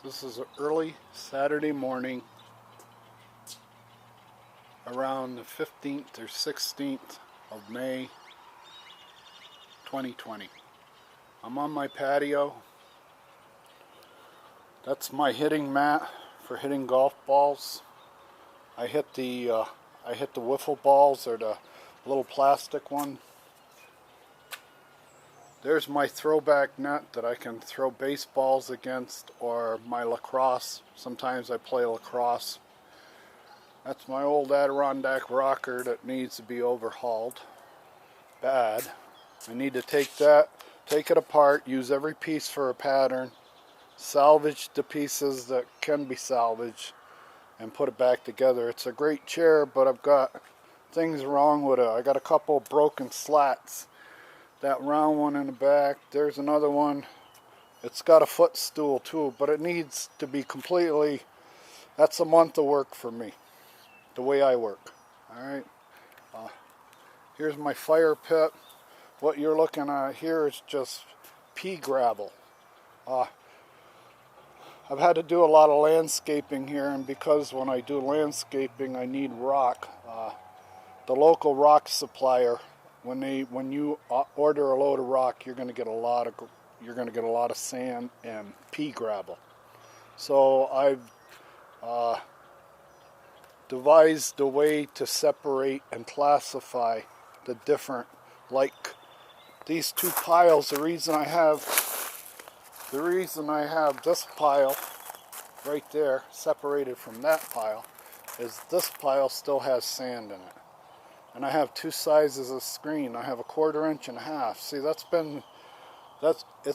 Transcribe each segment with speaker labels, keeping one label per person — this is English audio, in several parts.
Speaker 1: This is early Saturday morning around the 15th or 16th of May 2020. I'm on my patio. That's my hitting mat for hitting golf balls. I hit the wiffle balls, or the little plastic one. There's my throwback net that I can throw baseballs against, or my lacrosse. Sometimes I play lacrosse. That's my old Adirondack rocker that needs to be overhauled. Bad. I need to take it apart, use every piece for a pattern, salvage the pieces that can be salvaged, and put it back together. It's a great chair, but I've got things wrong with it. I got a couple broken slats. That round one in the back, there's another one. It's got a footstool too, but it needs to be completely, that's a month of work for me, the way I work. Alright, here's my fire pit. What you're looking at here is just pea gravel. I've had to do a lot of landscaping here, and because when I do landscaping I need rock, the local rock supplier, when you order a load of rock, you're going to get a lot of sand and pea gravel. So I've devised a way to separate and classify the different, like these two piles. The reason I have this pile right there separated from that pile is this pile still has sand in it. And I have two sizes of screen. I have a 1/4 inch and a half. See, it's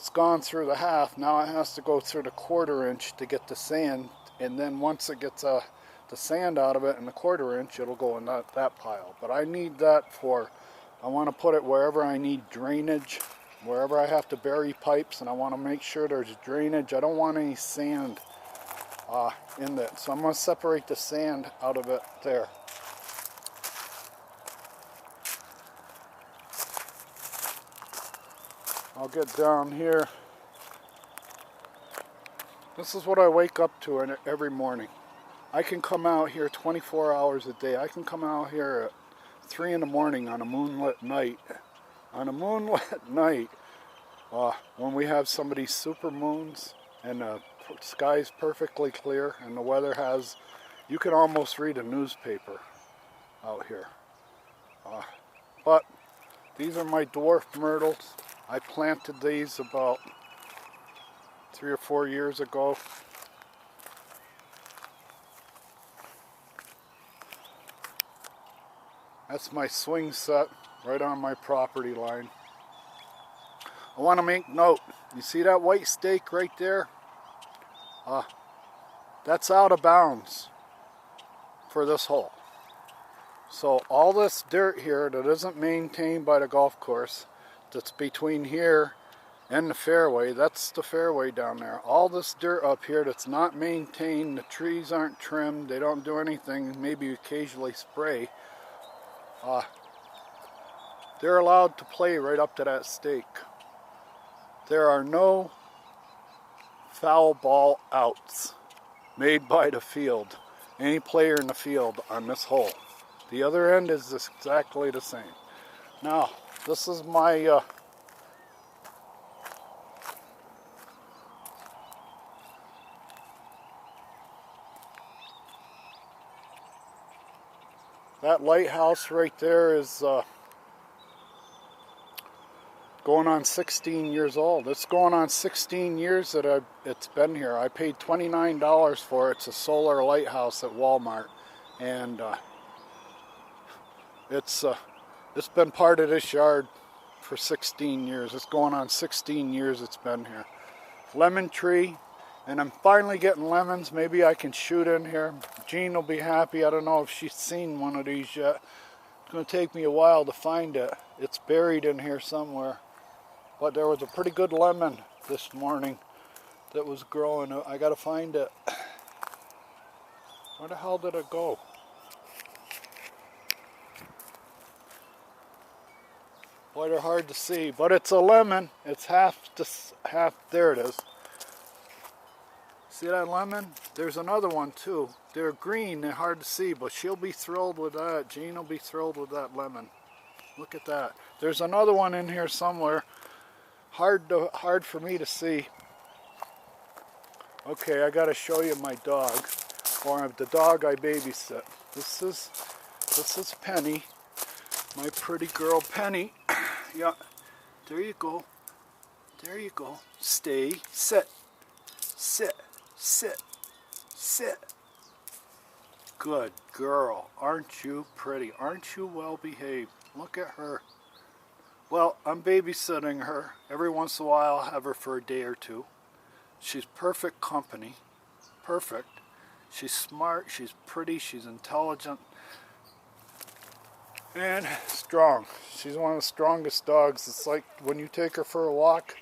Speaker 1: gone through the half. Now it has to go through the 1/4 inch to get the sand, and then once it gets the sand out of it in the 1/4 inch, it'll go in that pile. But I need that I want to put it wherever I need drainage, wherever I have to bury pipes, and I want to make sure there's drainage. I don't want any sand in it, so I'm going to separate the sand out of it there. I'll get down here. This is what I wake up to every morning. I can come out here 24 hours a day. I can come out here at 3 in the morning on a moonlit night. On a moonlit night, when we have some of these super moons and the sky's perfectly clear and the weather you can almost read a newspaper out here. But these are my dwarf myrtles. I planted these about 3 or 4 years ago. That's my swing set right on my property line. I want to make note. You see that white stake right there? That's out of bounds for this hole. So all this dirt here that isn't maintained by the golf course, that's between here and the fairway, that's the fairway down there. All this dirt up here that's not maintained, the trees aren't trimmed, they don't do anything, maybe occasionally spray. They're allowed to play right up to that stake. There are no foul ball outs made by the field, any player in the field on this hole. The other end is exactly the same. Now, this is my that lighthouse right there is going on 16 years old. It's going on 16 years that it's been here. I paid $29 for it. It's a solar lighthouse at Walmart, and it's been part of this yard for 16 years. It's going on 16 years it's been here. Lemon tree, and I'm finally getting lemons. Maybe I can shoot in here. Jean will be happy. I don't know if she's seen one of these yet. It's going to take me a while to find it. It's buried in here somewhere. But there was a pretty good lemon this morning that was growing. I got to find it. Where the hell did it go? Boy, they're hard to see, but it's a lemon. It's half, there it is. See that lemon? There's another one too. They're green, they're hard to see, but she'll be thrilled with that. Jean will be thrilled with that lemon. Look at that. There's another one in here somewhere. Hard for me to see. Okay, I gotta show you my dog, or the dog I babysit. This is Penny, my pretty girl Penny. Yeah, there you go. There you go. Stay, sit, sit, sit, sit. Good girl. Aren't you pretty? Aren't you well behaved? Look at her. Well, I'm babysitting her. Every once in a while I'll have her for a day or two. She's perfect company. Perfect. She's smart, she's pretty, she's intelligent, and strong. She's one of the strongest dogs. It's like when you take her for a walk,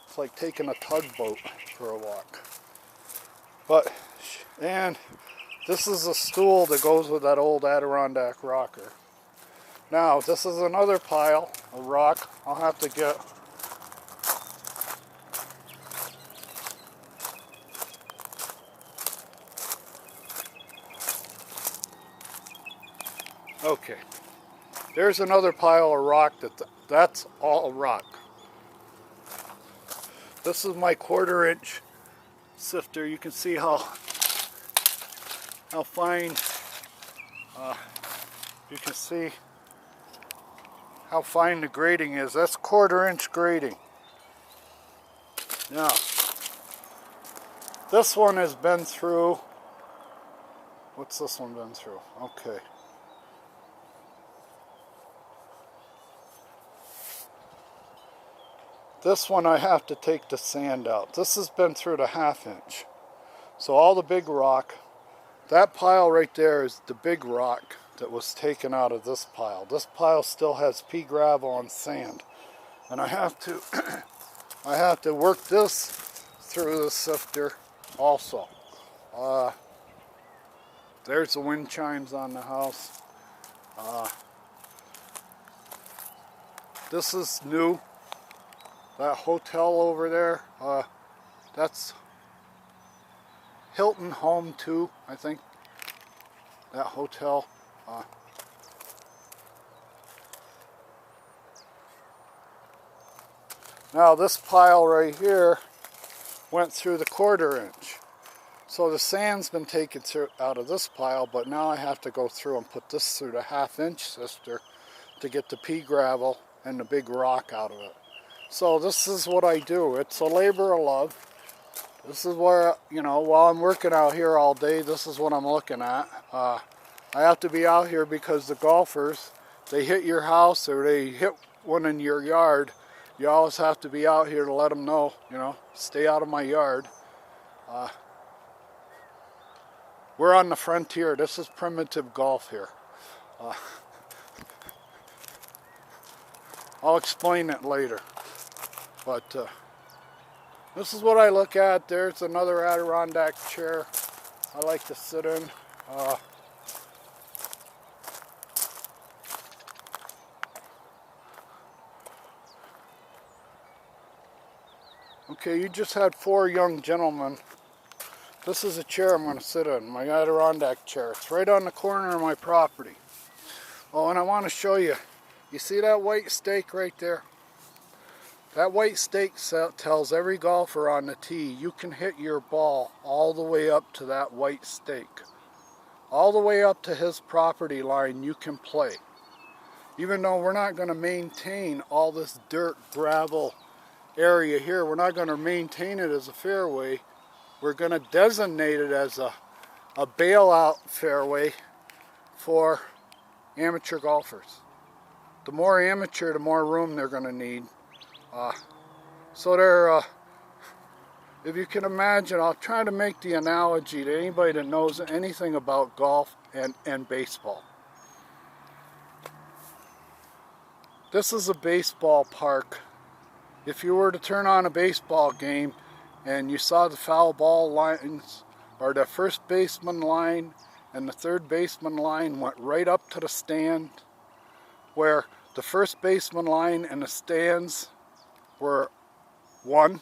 Speaker 1: it's like taking a tugboat for a walk. And this is a stool that goes with that old Adirondack rocker. Now, this is another pile of rock I'll have to get. Okay, there's another pile of rock that's all rock. This is my 1/4-inch sifter. You can see how fine, you can see how fine the grading is. That's 1/4-inch grading. Now, this one has been through, what's this one been through? Okay. This one I have to take the sand out. This has been through the 1/2 inch. So all the big rock, that pile right there is the big rock that was taken out of this pile. This pile still has pea gravel and sand. And I have to I have to work this through the sifter also. There's the wind chimes on the house. This is new. That hotel over there, that's Hilton Home 2, I think. That hotel. Now this pile right here went through the 1/4-inch. So the sand's been taken out of this pile, but now I have to go through and put this through the 1/2 inch sifter to get the pea gravel and the big rock out of it. So this is what I do. It's a labor of love. This is where, you know, while I'm working out here all day, this is what I'm looking at. I have to be out here because the golfers, they hit your house or they hit one in your yard. You always have to be out here to let them know, you know, stay out of my yard. We're on the frontier. This is primitive golf here. I'll explain it later. But this is what I look at. There's another Adirondack chair I like to sit in. Okay, you just had 4 young gentlemen. This is a chair I'm going to sit in, my Adirondack chair. It's right on the corner of my property. Oh, and I want to show you. You see that white stake right there? That white stake tells every golfer on the tee, you can hit your ball all the way up to that white stake. All the way up to his property line you can play. Even though we're not going to maintain all this dirt, gravel area here, we're not going to maintain it as a fairway. We're going to designate it as a bailout fairway for amateur golfers. The more amateur, the more room they're going to need. So they're, if you can imagine, I'll try to make the analogy to anybody that knows anything about golf and baseball. This is a baseball park. If you were to turn on a baseball game and you saw the foul ball lines, or the first baseman line and the third baseman line went right up to the stand, where the first baseman line and the stands were one,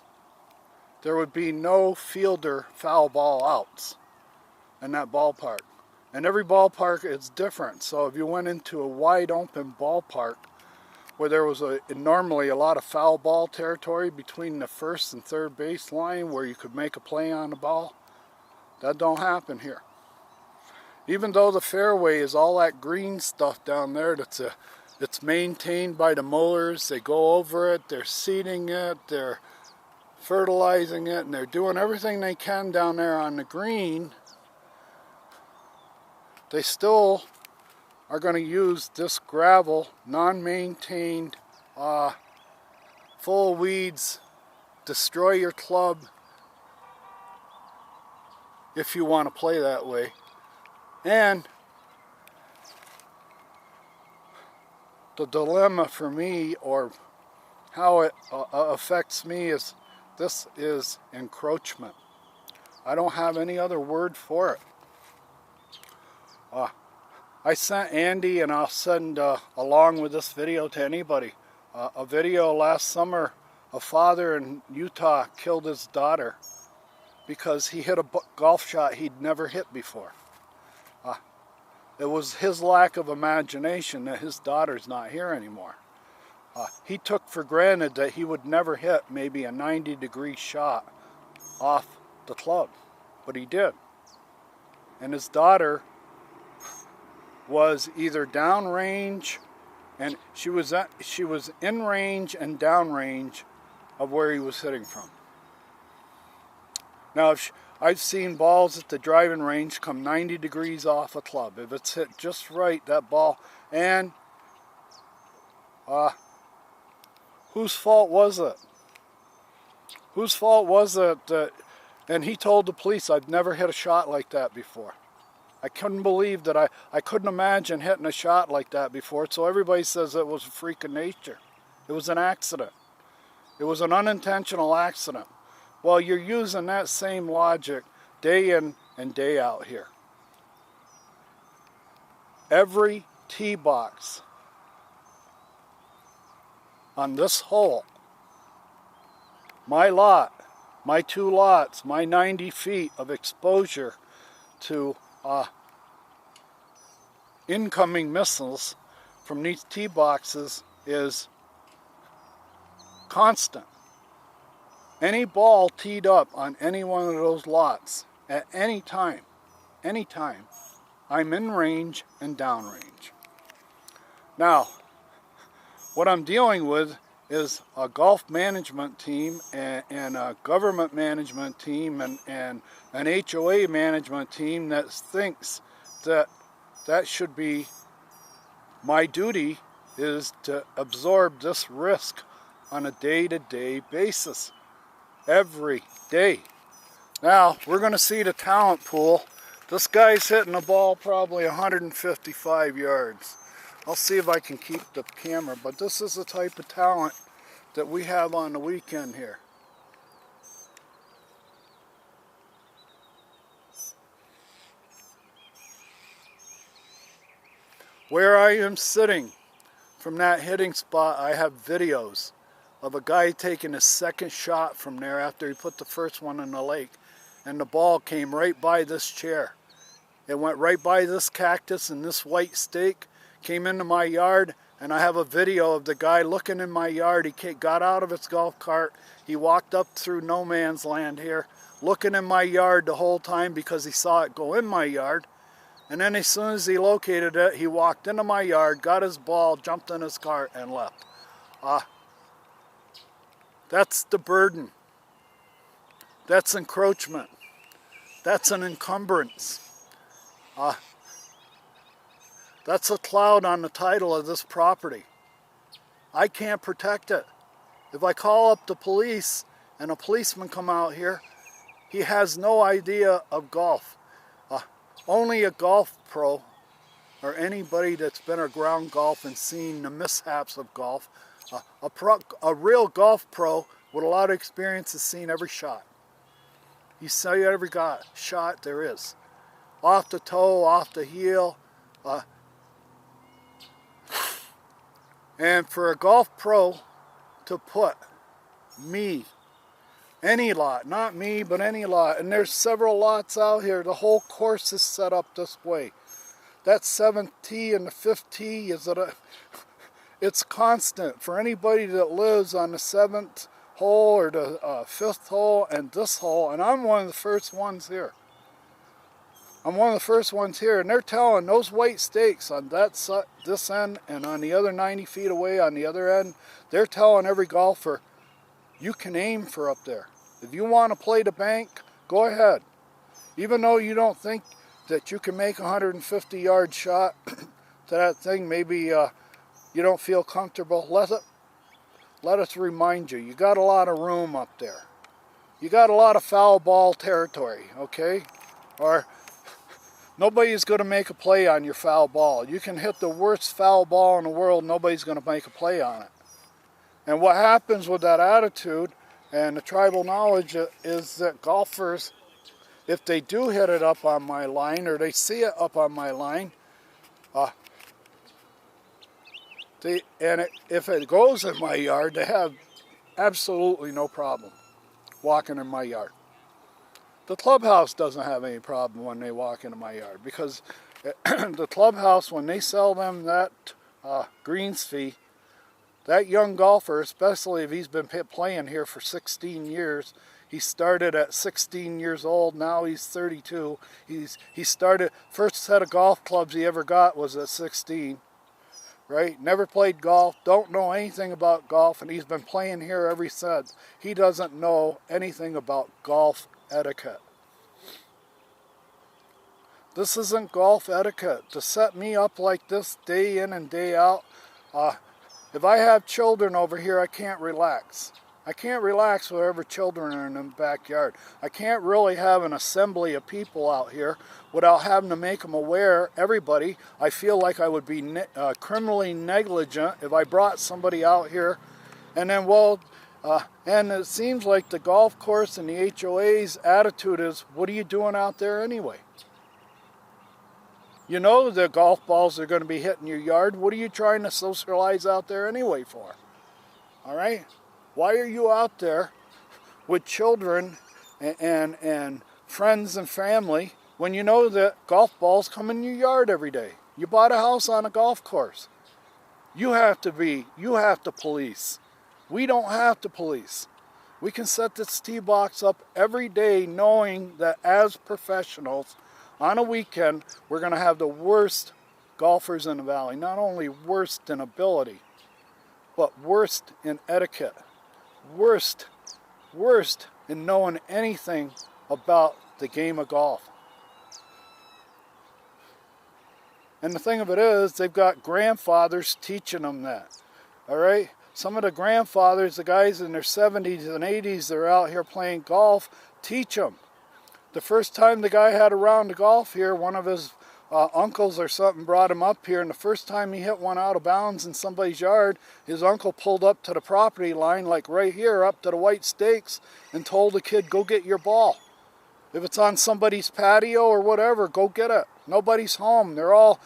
Speaker 1: there would be no fielder foul ball outs in that ballpark. And every ballpark is different. So if you went into a wide open ballpark where there was normally a lot of foul ball territory between the first and third base line where you could make a play on the ball, that don't happen here. Even though the fairway is all that green stuff down there, it's maintained by the mowers. They go over it, they're seeding it, they're fertilizing it, and they're doing everything they can down there on the green. They still are going to use this gravel, non-maintained, full of weeds, destroy your club if you want to play that way. And the dilemma for me, or how it affects me, is this is encroachment. I don't have any other word for it. I sent Andy, and I'll send along with this video to anybody, a video last summer. A father in Utah killed his daughter because he hit a golf shot he'd never hit before. It was his lack of imagination that his daughter's not here anymore. He took for granted that he would never hit maybe a 90-degree shot off the club, but he did. And his daughter was either downrange, and she was in range and downrange of where he was hitting from. Now, I've seen balls at the driving range come 90 degrees off a club. If it's hit just right, that ball, and whose fault was it? Whose fault was it that, and he told the police, I've never hit a shot like that before. I couldn't believe that I couldn't imagine hitting a shot like that before, so everybody says it was a freak of nature. It was an accident. It was an unintentional accident. Well, you're using that same logic day in and day out here. Every tee box on this hole, my lot, my 2 lots, my 90 feet of exposure to incoming missiles from these tee boxes is constant. Any ball teed up on any one of those lots at any time, I'm in range and downrange. Now, what I'm dealing with is a golf management team and a government management team and an HOA management team that thinks that that should be my duty, is to absorb this risk on a day-to-day basis. Every day. Now, we're going to see the talent pool. This guy's hitting the ball probably 155 yards. I'll see if I can keep the camera, but this is the type of talent that we have on the weekend here. Where I am sitting from that hitting spot, I have videos of a guy taking his second shot from there after he put the first one in the lake. And the ball came right by this chair. It went right by this cactus and this white stake, came into my yard, and I have a video of the guy looking in my yard. He got out of his golf cart, he walked up through no man's land here, looking in my yard the whole time because he saw it go in my yard. And then as soon as he located it, he walked into my yard, got his ball, jumped in his cart, and left. That's the burden. That's encroachment. That's an encumbrance. That's a cloud on the title of this property. I can't protect it. If I call up the police and a policeman come out here, he has no idea of golf. Only a golf pro, or anybody that's been around golf and seen the mishaps of golf, a real golf pro with a lot of experience has seen every shot. You see every shot there is. Off the toe, off the heel. And for a golf pro to put me Any lot, not me, but any lot. And there's several lots out here. The whole course is set up this way. That 7th tee and the 5th tee it's constant for anybody that lives on the 7th hole or the 5th hole and this hole. And I'm one of the first ones here. I'm one of the first ones here, and they're telling those white stakes on this end and on the other 90 feet away on the other end, they're telling every golfer, you can aim for up there. If you want to play the bank, go ahead. Even though you don't think that you can make a 150-yard shot to that thing, maybe you don't feel comfortable, let us remind you, you got a lot of room up there. You got a lot of foul ball territory, okay? Or nobody's going to make a play on your foul ball. You can hit the worst foul ball in the world, nobody's going to make a play on it. And what happens with that attitude and the tribal knowledge is that golfers, if they do hit it up on my line or they see it up on my line, if it goes in my yard, they have absolutely no problem walking in my yard. The clubhouse doesn't have any problem when they walk into my yard, because the clubhouse, when they sell them that greens fee, that young golfer, especially if he's been playing here for 16 years, he started at 16 years old, now he's 32. He started, first set of golf clubs he ever got was at 16, right? Never played golf, don't know anything about golf, and he's been playing here ever since. He doesn't know anything about golf etiquette. This isn't golf etiquette. To set me up like this day in and day out, if I have children over here, I can't relax. I can't relax wherever children are in the backyard. I can't really have an assembly of people out here without having to make them aware, everybody. I feel like I would be criminally negligent if I brought somebody out here and then, and it seems like the golf course and the HOA's attitude is, what are you doing out there anyway? You know the golf balls are going to be hitting your yard. What are you trying to socialize out there anyway for? All right? Why are you out there with children and friends and family when you know that golf balls come in your yard every day? You bought a house on a golf course. You have to police. We don't have to police. We can set this tee box up every day knowing that as professionals, on a weekend, we're going to have the worst golfers in the valley. Not only worst in ability, but worst in etiquette. Worst in knowing anything about the game of golf. And the thing of it is, they've got grandfathers teaching them that. All right? Some of the grandfathers, the guys in their 70s and 80s that are out here playing golf, teach them. The first time the guy had a round of golf here, one of his uncles or something brought him up here, and the first time he hit one out of bounds in somebody's yard, his uncle pulled up to the property line, like right here, up to the white stakes, and told the kid, go get your ball. If it's on somebody's patio or whatever, go get it. Nobody's home. They're all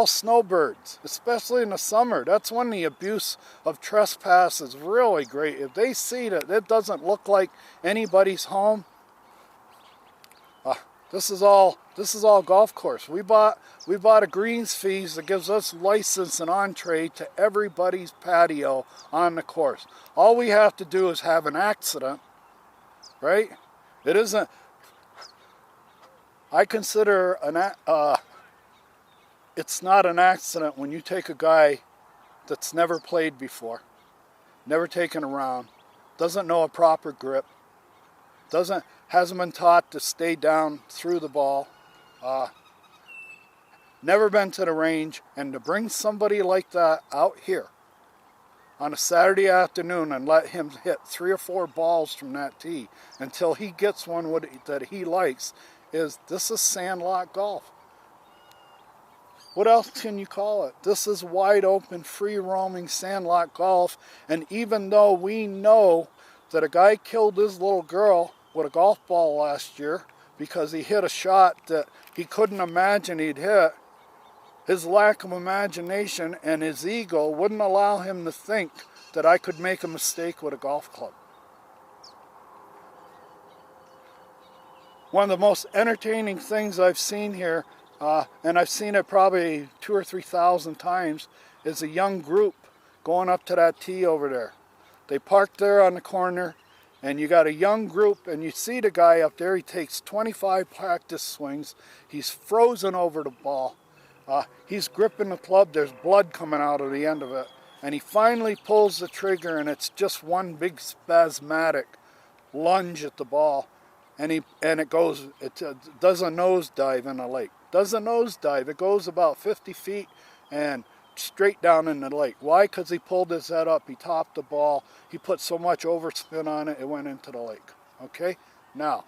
Speaker 1: snowbirds, especially in the summer. That's when the abuse of trespass is really great. If they see that it doesn't look like anybody's home, this is all golf course. We bought a greens fees that gives us license and entree to everybody's patio on the course. All we have to do is have an accident, right? It isn't. I consider it's not an accident when you take a guy that's never played before, never taken a round, doesn't know a proper grip, hasn't been taught to stay down through the ball, never been to the range, and to bring somebody like that out here on a Saturday afternoon and let him hit 3 or 4 balls from that tee until he gets one that he likes, this is sandlot golf. What else can you call it? This is wide open, free roaming sandlot golf, and even though we know that a guy killed his little girl with a golf ball last year because he hit a shot that he couldn't imagine he'd hit, his lack of imagination and his ego wouldn't allow him to think that I could make a mistake with a golf club. One of the most entertaining things I've seen here, and I've seen it probably 2,000 or 3,000 times, is a young group going up to that tee over there. They park there on the corner, and you got a young group, and you see the guy up there. He takes 25 practice swings. He's frozen over the ball. He's gripping the club. There's blood coming out of the end of it. And he finally pulls the trigger, and it's just one big spasmodic lunge at the ball. And it does a nosedive in the lake. Does a nosedive. It goes about 50 feet and straight down in the lake. Why? Because he pulled his head up. He topped the ball. He put so much overspin on it, it went into the lake. Okay? Now,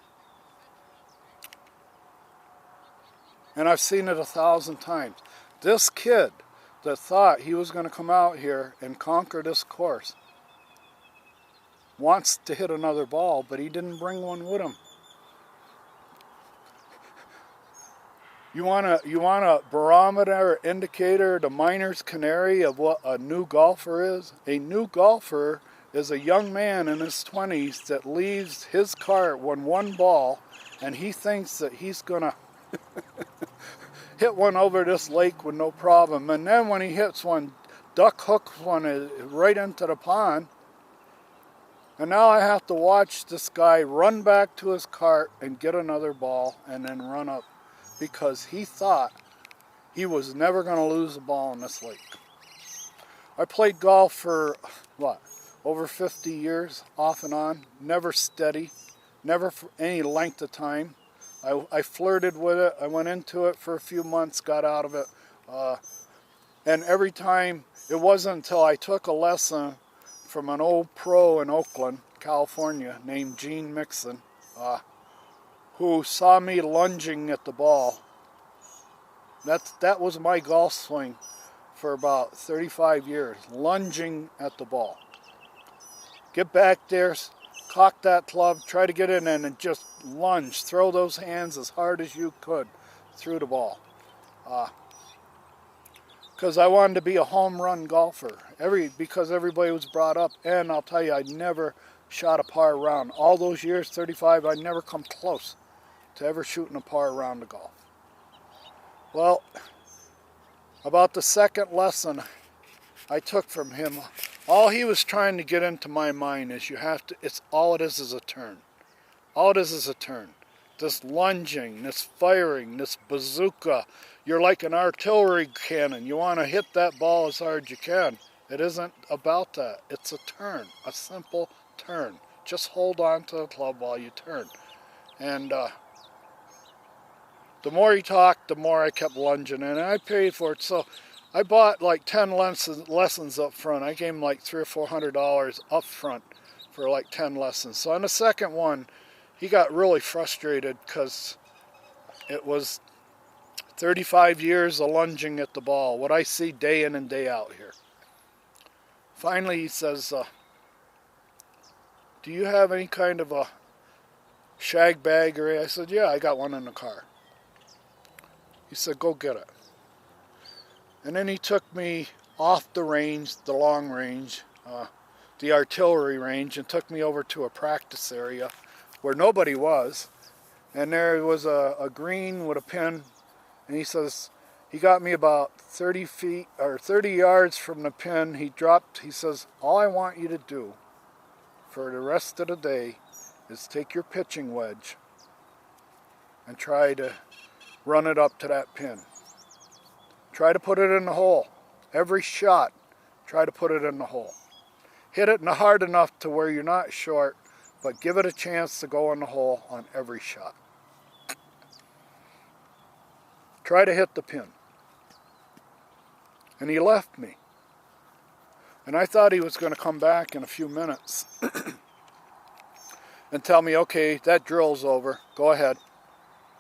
Speaker 1: and I've seen it 1,000 times. This kid that thought he was going to come out here and conquer this course wants to hit another ball, but he didn't bring one with him. You want a barometer indicator, the miner's canary of what a new golfer is? A new golfer is a young man in his 20s that leaves his cart with one ball, and he thinks that he's going to hit one over this lake with no problem. And then when he hits one, duck hooks one right into the pond. And now I have to watch this guy run back to his cart and get another ball and then run up, because he thought he was never going to lose a ball in this lake. I played golf for, over 50 years, off and on, never steady, never for any length of time. I flirted with it. I went into it for a few months, got out of it. And every time, it wasn't until I took a lesson from an old pro in Oakland, California, named Gene Mixon, who saw me lunging at the ball. That was my golf swing for about 35 years, lunging at the ball. Get back there, cock that club, try to get in and just lunge, throw those hands as hard as you could through the ball. Because I wanted to be a home run golfer, because everybody was brought up, and I'll tell you, I never shot a par round. All those years, 35, I never come close to ever shooting a par round of golf. Well, about the second lesson I took from him, all he was trying to get into my mind is all it is a turn. All it is a turn. This lunging, this firing, this bazooka. You're like an artillery cannon. You want to hit that ball as hard as you can. It isn't about that. It's a turn, a simple turn. Just hold on to the club while you turn. And the more he talked, the more I kept lunging, and I paid for it. So I bought like 10 lessons up front. I gave him like $300 or $400 up front for like 10 lessons. So on the second one, he got really frustrated because it was 35 years of lunging at the ball, what I see day in and day out here. Finally, he says, do you have any kind of a shag bag? I said, yeah, I got one in the car. He said, go get it. And then he took me off the range, the long range, the artillery range, and took me over to a practice area where nobody was. And there was a green with a pin. And he says, he got me about 30 feet or 30 yards from the pin. He says, all I want you to do for the rest of the day is take your pitching wedge and try to run it up to that pin. Try to put it in the hole. Every shot, try to put it in the hole. Hit it hard enough to where you're not short, but give it a chance to go in the hole on every shot. Try to hit the pin. And he left me. And I thought he was going to come back in a few minutes and tell me, okay, that drill's over. Go ahead.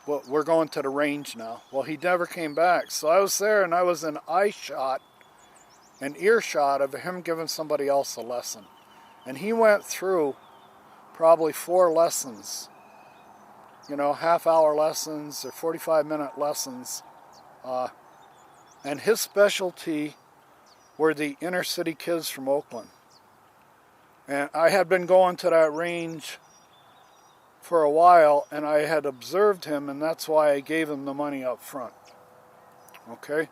Speaker 1: Well, we're going to the range now. Well, he never came back. So I was there, and I was in eye-shot, an earshot of him giving somebody else a lesson. And he went through probably 4 lessons, half-hour lessons or 45-minute lessons. And his specialty were the inner-city kids from Oakland. And I had been going to that range for a while, and I had observed him, and that's why I gave him the money up front. Okay?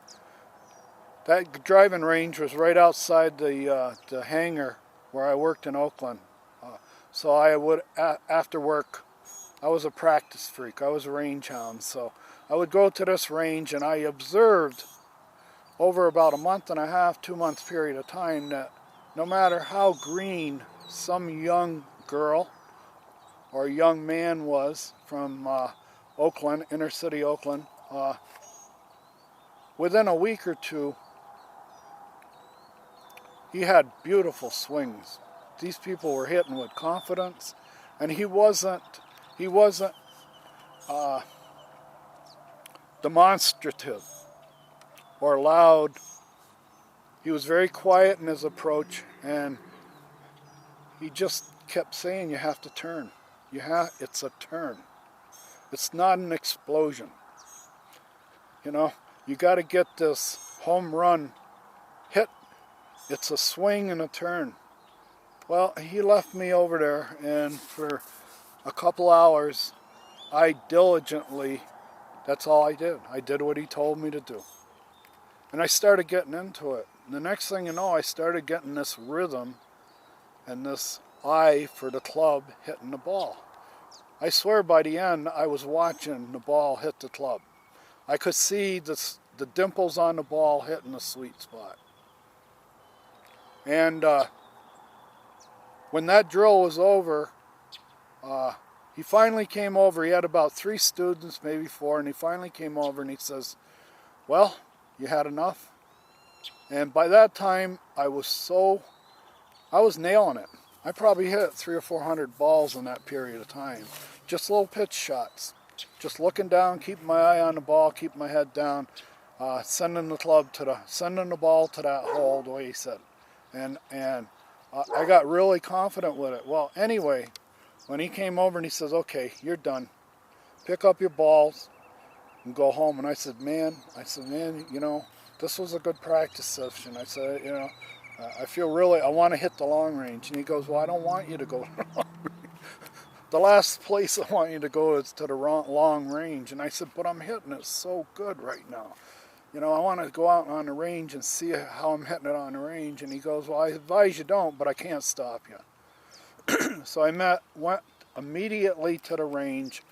Speaker 1: That driving range was right outside the hangar where I worked in Oakland. So I would, after work, I was a practice freak. I was a range hound. So I would go to this range, and I observed over about a month and a half, 2 months period of time, that no matter how green some young girl or young man was from Oakland, inner city Oakland, within a week or two, he had beautiful swings. These people were hitting with confidence, and he wasn't demonstrative or loud. He was very quiet in his approach, and he just kept saying, "You have to turn. It's a turn. It's not an explosion. You know, you got to get this home run hit. It's a swing and a turn." Well, he left me over there, and for a couple hours, I diligently, that's all I did. I did what he told me to do. And I started getting into it. The next thing you know, I started getting this rhythm and this eye for the club hitting the ball. I swear by the end, I was watching the ball hit the club. I could see the dimples on the ball hitting the sweet spot. And when that drill was over, he finally came over. He had about 3 students, maybe 4, and he finally came over and he says, "Well, you had enough?" And by that time, I was nailing it. I probably hit 300 or 400 balls in that period of time. Just little pitch shots. Just looking down, keeping my eye on the ball, keeping my head down, sending the ball to that hole, the way he said. And I got really confident with it. Well, anyway, when he came over and he says, "Okay, you're done. Pick up your balls and go home." And I said, man, you know, this was a good practice session. I said, you know, I want to hit the long range. And he goes, "Well, I don't want you to go to the long range. The last place I want you to go is to the long range." And I said, "But I'm hitting it so good right now. You know, I want to go out on the range and see how I'm hitting it on the range." And he goes, "Well, I advise you don't, but I can't stop you." So I went immediately to the range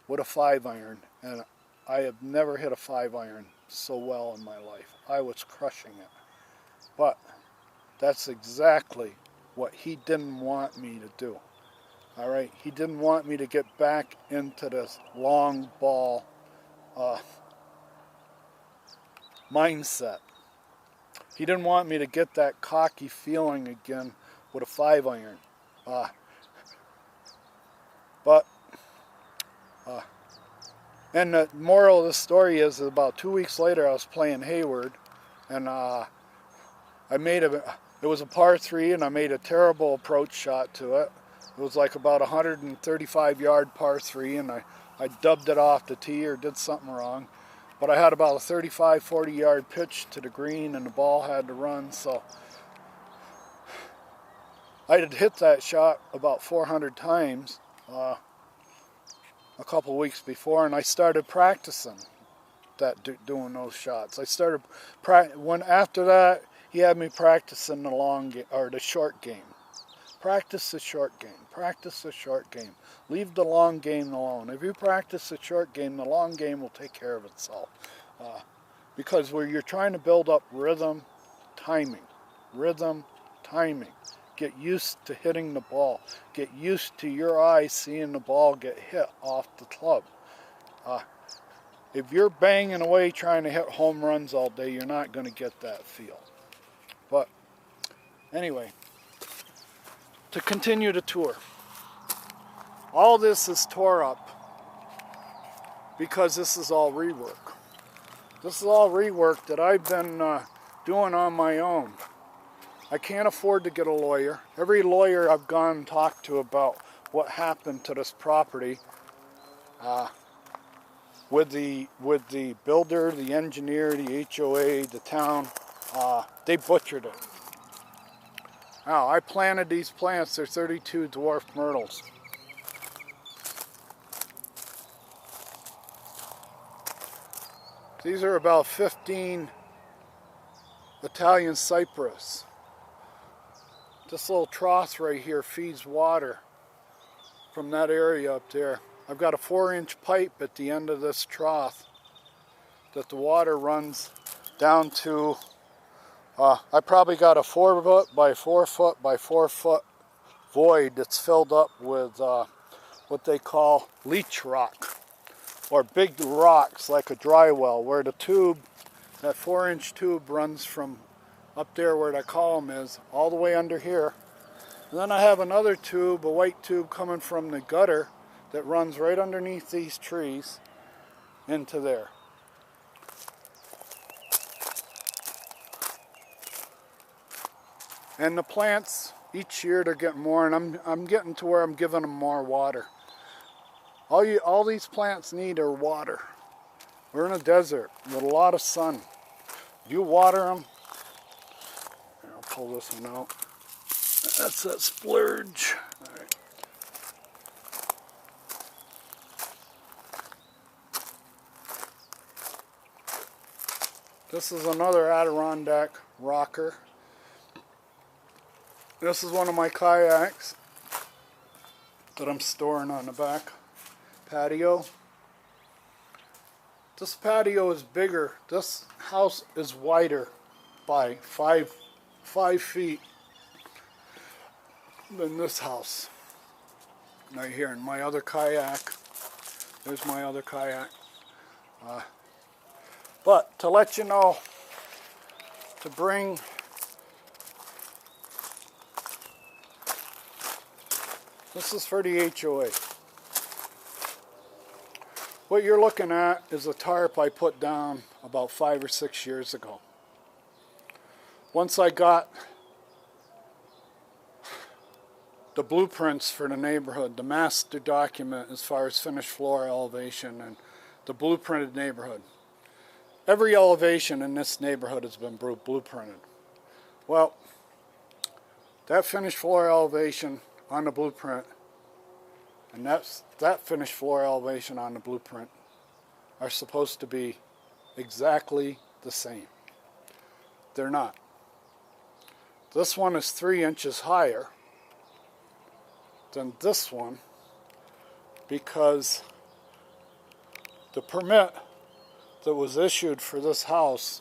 Speaker 1: with a 5-iron, and I have never hit a 5-iron so well in my life. I was crushing it. But that's exactly what he didn't want me to do. All right, he didn't want me to get back into this long ball mindset. He didn't want me to get that cocky feeling again with a 5-iron. And the moral of the story is that about 2 weeks later, I was playing Hayward, and it was a par 3, and I made a terrible approach shot to it. It was like about 135-yard par 3, and I dubbed it off the tee or did something wrong. But I had about a 35, 40-yard pitch to the green, and the ball had to run, so I had hit that shot about 400 times a couple weeks before, and I started practicing doing those shots. I started after that, he had me practicing the long game or the short game. Practice the short game. Practice the short game. Leave the long game alone. If you practice the short game, the long game will take care of itself. Because where you're trying to build up rhythm, timing. Get used to hitting the ball. Get used to your eyes seeing the ball get hit off the club. If you're banging away trying to hit home runs all day, you're not going to get that feel. But anyway, to continue the tour. All this is tore up because this is all rework. This is all rework that I've been doing on my own. I can't afford to get a lawyer. Every lawyer I've gone and talked to about what happened to this property, with the builder, the engineer, the HOA, the town, they butchered it. Now, I planted these plants. They're 32 dwarf myrtles. These are about 15 Italian cypress. This little trough right here feeds water from that area up there. I've got a 4-inch pipe at the end of this trough that the water runs down to. I probably got a 4 foot by 4 foot by 4 foot void that's filled up with what they call leach rock, or big rocks like a dry well, where the tube, that 4-inch tube, runs from up there where that column is all the way under here. And then I have another tube, a white tube, coming from the gutter that runs right underneath these trees into there. And the plants, each year they're getting more, and I'm getting to where I'm giving them more water. All these plants need are water. We're in a desert with a lot of sun. You water them. Here, I'll pull this one out. That's that splurge. All right. This is another Adirondack rocker. This is one of my kayaks that I'm storing on the back patio. This patio is bigger. This house is wider by 5 feet than this house. Right here in my other kayak. There's my other kayak. But to let you know, to bring this is for the HOA. What you're looking at is a tarp I put down about 5 or 6 years ago. Once I got the blueprints for the neighborhood, the master document as far as finished floor elevation and the blueprinted neighborhood. Every elevation in this neighborhood has been blueprinted. Well, that finished floor elevation on the blueprint and that finished floor elevation on the blueprint are supposed to be exactly the same. They're not. This one is 3 inches higher than this one because the permit that was issued for this house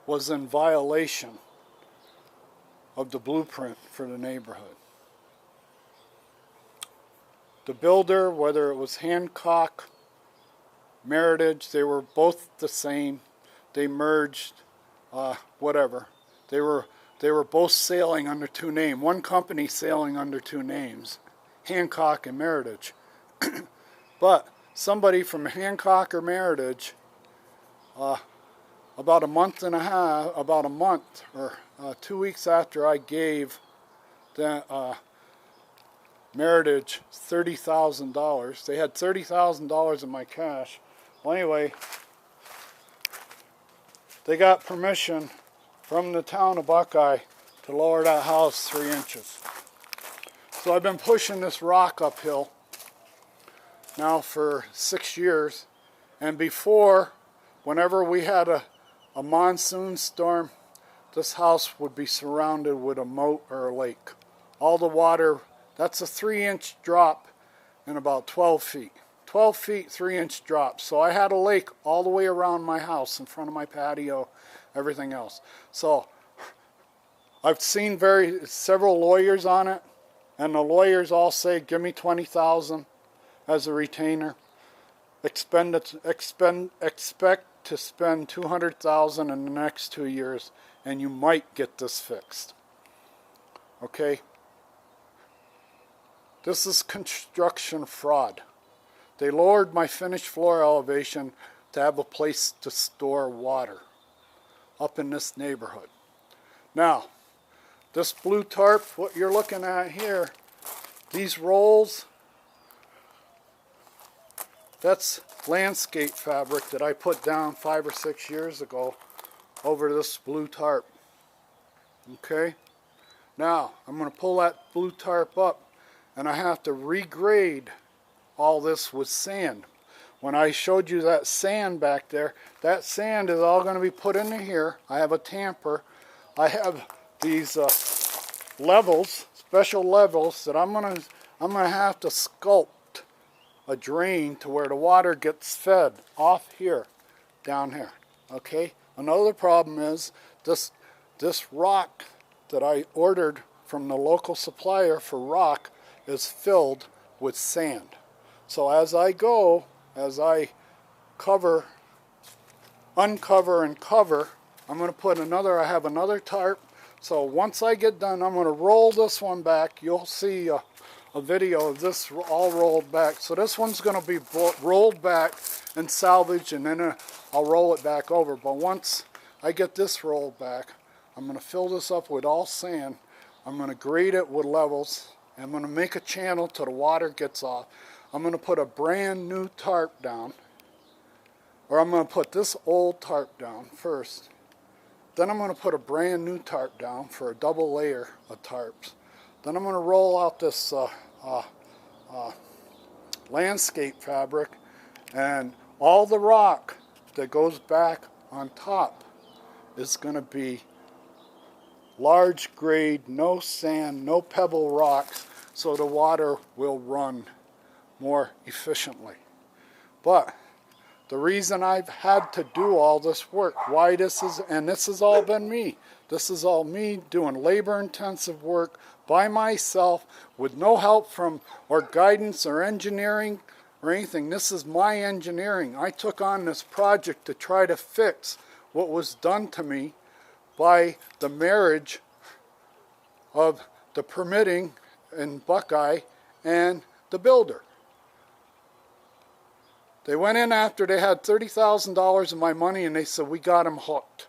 Speaker 1: was in violation of the blueprint for the neighborhood. The builder, whether it was Hancock, Meritage, they were both the same. They merged, whatever. They were both sailing under 2 names. One company sailing under 2 names, Hancock and Meritage. But somebody from Hancock or Meritage, about a month or 2 weeks after I gave the Meritage $30,000. They had $30,000 in my cash. Well, anyway, they got permission from the town of Buckeye to lower that house 3 inches. So I've been pushing this rock uphill now for 6 years. And before, whenever we had a monsoon storm, this house would be surrounded with a moat or a lake. All the water, that's a 3-inch drop in about 12 feet. 12 feet, 3-inch drop. So I had a lake all the way around my house, in front of my patio, everything else. So I've seen several lawyers on it, and the lawyers all say, give me $20,000 as a retainer. Expect to spend $200,000 in the next 2 years, and you might get this fixed. Okay? This is construction fraud. They lowered my finished floor elevation to have a place to store water up in this neighborhood. Now, this blue tarp, what you're looking at here, these rolls, that's landscape fabric that I put down 5 or 6 years ago over this blue tarp. Okay? Now, I'm going to pull that blue tarp up, and I have to regrade all this with sand. when I showed you that sand back there, that sand is all going to be put into here. I have a tamper. I have these levels, special levels that I'm gonna have to sculpt a drain to where the water gets fed off here, down here. Okay. Another problem is this rock that I ordered from the local supplier for rock is filled with sand. So as I go, as I uncover and cover, I'm going to put I have another tarp. So once I get done, I'm going to roll this one back. You'll see a video of this all rolled back. So this one's going to be rolled back and salvaged, and then I'll roll it back over. But once I get this rolled back, I'm going to fill this up with all sand. I'm going to grade it with levels. I'm going to make a channel till the water gets off. I'm going to put a brand new tarp down. Or I'm going to put this old tarp down first. Then I'm going to put a brand new tarp down for a double layer of tarps. Then I'm going to roll out this landscape fabric, and all the rock that goes back on top is going to be large grade, no sand, no pebble rocks, so the water will run more efficiently. But the reason I've had to do all this work, this has all been me. This is all me doing labor-intensive work by myself with no help from or guidance or engineering or anything. This is my engineering. I took on this project to try to fix what was done to me by the marriage of the permitting in Buckeye and the builder. They went in after they had $30,000 of my money, and they said, we got him hooked.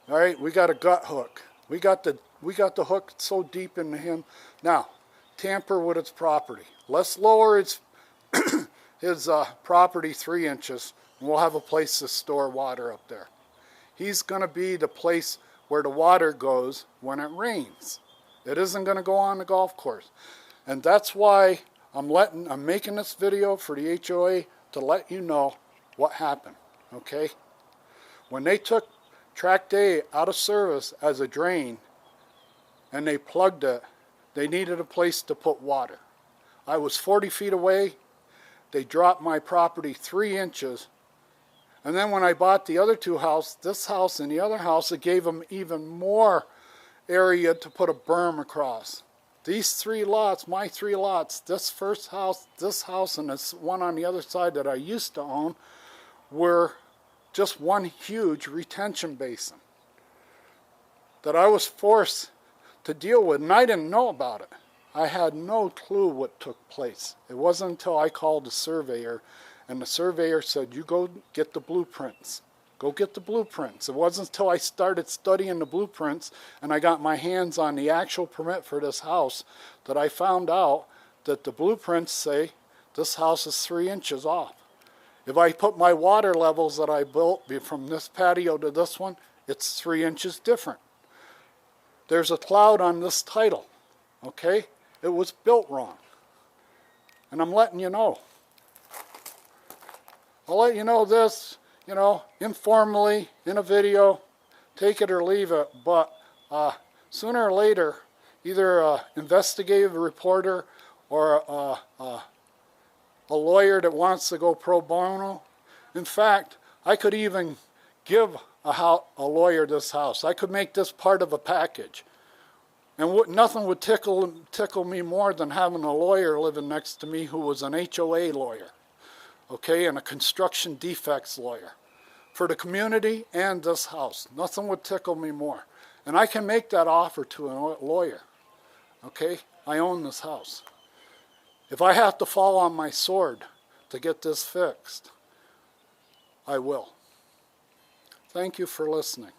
Speaker 1: All right, we got a gut hook. We got the hook so deep into him. Now, tamper with its property. Let's lower his property 3 inches, and we'll have a place to store water up there. He's going to be the place where the water goes when it rains. It isn't going to go on the golf course. And that's why I'm making this video for the HOA to let you know what happened, okay? When they took Tract A out of service as a drain and they plugged it, they needed a place to put water. I was 40 feet away. They dropped my property 3 inches. And then when I bought the other two houses, this house and the other house, it gave them even more area to put a berm across. These 3 lots, my 3 lots, this first house, this house, and this one on the other side that I used to own, were just one huge retention basin that I was forced to deal with, and I didn't know about it. I had no clue what took place. It wasn't until I called the surveyor, and the surveyor said, you go get the blueprints. Go get the blueprints. It wasn't until I started studying the blueprints and I got my hands on the actual permit for this house that I found out that the blueprints say this house is 3 inches off. If I put my water levels that I built from this patio to this one, it's 3 inches different. There's a cloud on this title, okay? It was built wrong. And I'm letting you know. I'll let you know this, informally in a video, take it or leave it, but sooner or later, either an investigative reporter or a lawyer that wants to go pro bono. In fact, I could even give a lawyer this house. I could make this part of a package. And nothing would tickle me more than having a lawyer living next to me who was an HOA lawyer, okay, and a construction defects lawyer. For the community and this house, nothing would tickle me more. And I can make that offer to a lawyer, okay? I own this house. If I have to fall on my sword to get this fixed, I will. Thank you for listening.